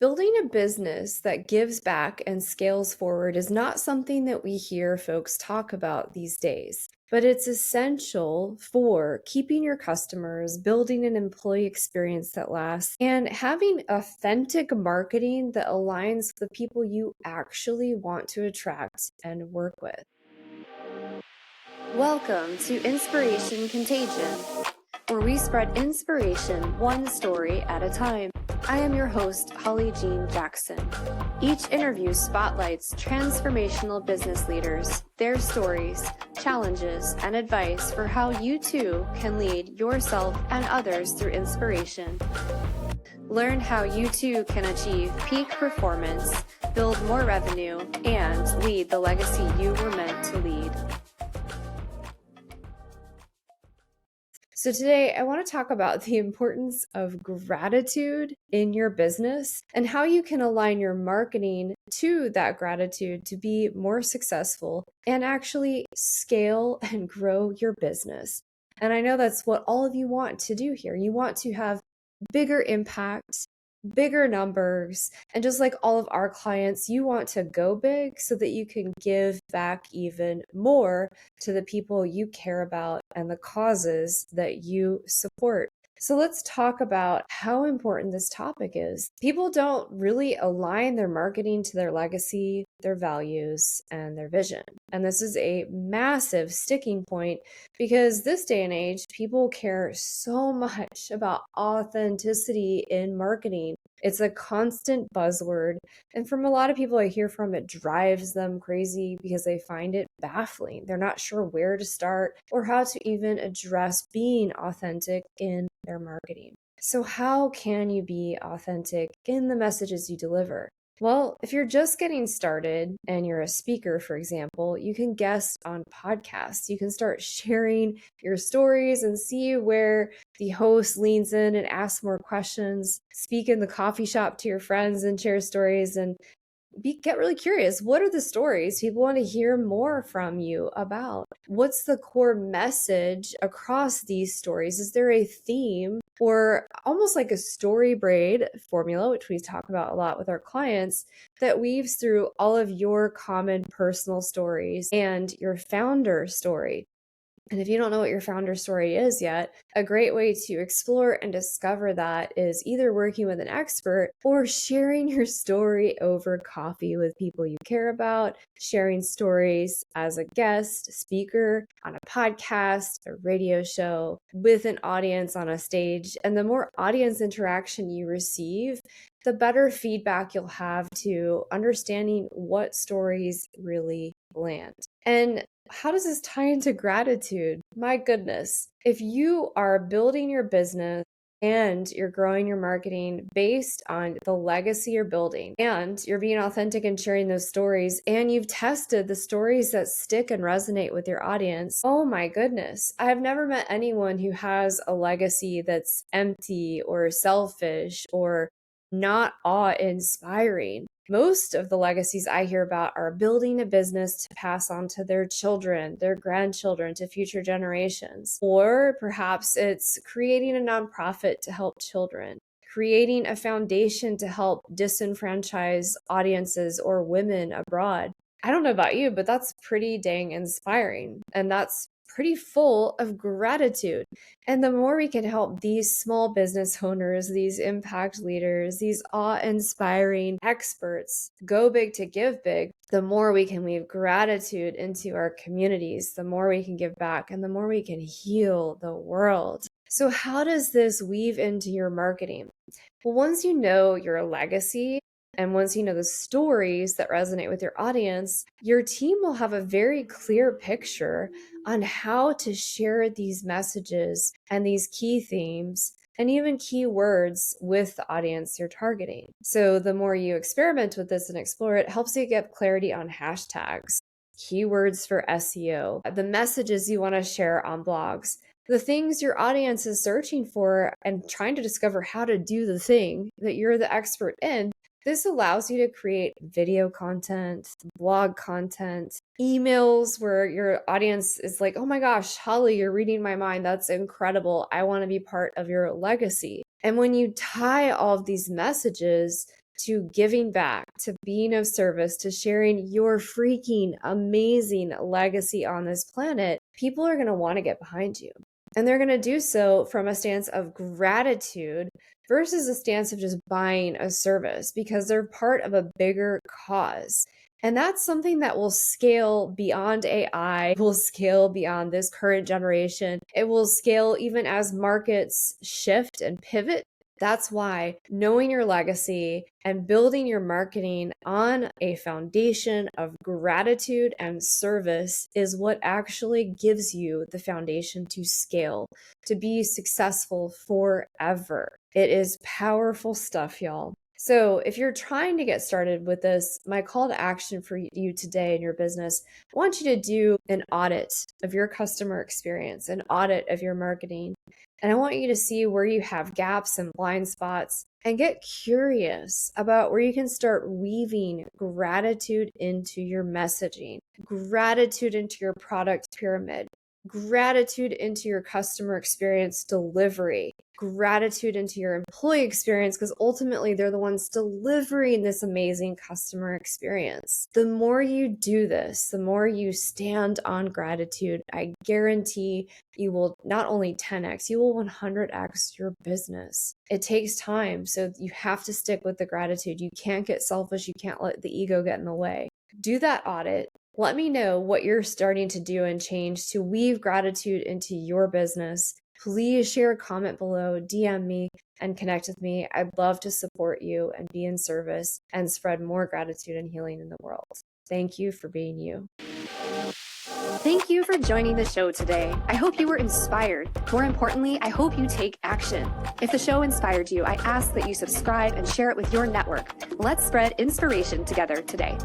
Building a business that gives back and scales forward is not something that we hear folks talk about these days, but it's essential for keeping your customers, building an employee experience that lasts, and having authentic marketing that aligns with the people you actually want to attract and work with. Welcome to Inspiration Contagion, where we spread inspiration one story at a time. I am your host, Holly Jean Jackson. Each interview spotlights transformational business leaders, their stories, challenges, and advice for how you too can lead yourself and others through inspiration. Learn how you too can achieve peak performance, build more revenue, and lead the legacy you were meant to lead. So today I want to talk about the importance of gratitude in your business and how you can align your marketing to that gratitude to be more successful and actually scale and grow your business. And I know that's what all of you want to do here. You want to have bigger impact, bigger numbers, and just like all of our clients, you want to go big so that you can give back even more to the people you care about and the causes that you support. So let's talk about how important this topic is. People don't really align their marketing to their legacy, their values, and their vision. And this is a massive sticking point because this day and age, people care so much about authenticity in marketing. It's a constant buzzword. And from a lot of people I hear from, it drives them crazy because they find it baffling. They're not sure where to start or how to even address being authentic in their marketing. So how can you be authentic in the messages you deliver? Well, if you're just getting started and you're a speaker, for example, you can guest on podcasts. You can start sharing your stories and see where the host leans in and asks more questions. Speak in the coffee shop to your friends and share stories and get really curious. What are the stories people want to hear more from you about? What's the core message across these stories? Is there a theme or almost like a story braid formula, which we talk about a lot with our clients, that weaves through all of your common personal stories and your founder story? And if you don't know what your founder story is yet, a great way to explore and discover that is either working with an expert or sharing your story over coffee with people you care about, sharing stories as a guest speaker on a podcast, a radio show, with an audience on a stage. And the more audience interaction you receive, the better feedback you'll have to understanding what stories really land. And how does this tie into gratitude? My goodness. If you are building your business and you're growing your marketing based on the legacy you're building, and you're being authentic and sharing those stories, and you've tested the stories that stick and resonate with your audience, oh my goodness. I have never met anyone who has a legacy that's empty or selfish or not awe-inspiring. Most of the legacies I hear about are building a business to pass on to their children, their grandchildren, to future generations. Or perhaps it's creating a nonprofit to help children, creating a foundation to help disenfranchised audiences or women abroad. I don't know about you, but that's pretty dang inspiring. And that's pretty full of gratitude. And the more we can help these small business owners, these impact leaders, these awe-inspiring experts go big to give big, the more we can weave gratitude into our communities, the more we can give back, and the more we can heal the world. So how does this weave into your marketing? Well, once you know your legacy, and once you know the stories that resonate with your audience, your team will have a very clear picture on how to share these messages and these key themes and even keywords with the audience you're targeting. So the more you experiment with this and explore it, helps you get clarity on hashtags, keywords for SEO, the messages you want to share on blogs, the things your audience is searching for and trying to discover how to do the thing that you're the expert in. This allows you to create video content, blog content, emails where your audience is like, oh my gosh, Holly, you're reading my mind. That's incredible. I want to be part of your legacy. And when you tie all of these messages to giving back, to being of service, to sharing your freaking amazing legacy on this planet, people are going to want to get behind you. And they're going to do so from a stance of gratitude versus a stance of just buying a service, because they're part of a bigger cause. And that's something that will scale beyond AI, will scale beyond this current generation. It will scale even as markets shift and pivot. That's why knowing your legacy and building your marketing on a foundation of gratitude and service is what actually gives you the foundation to scale, to be successful forever. It is powerful stuff, y'all. So if you're trying to get started with this, my call to action for you today in your business, I want you to do an audit of your customer experience, an audit of your marketing. And I want you to see where you have gaps and blind spots and get curious about where you can start weaving gratitude into your messaging, gratitude into your product pyramid, gratitude into your customer experience delivery, gratitude into your employee experience, because ultimately they're the ones delivering this amazing customer experience. The more you do this, the more you stand on gratitude, I guarantee you will not only 10x, you will 100x your business. It takes time, so you have to stick with the gratitude. You can't get selfish. You can't let the ego get in the way. Do that audit. Let me know what you're starting to do and change to weave gratitude into your business. Please share a comment below, DM me, and connect with me. I'd love to support you and be in service and spread more gratitude and healing in the world. Thank you for being you. Thank you for joining the show today. I hope you were inspired. More importantly, I hope you take action. If the show inspired you, I ask that you subscribe and share it with your network. Let's spread inspiration together today.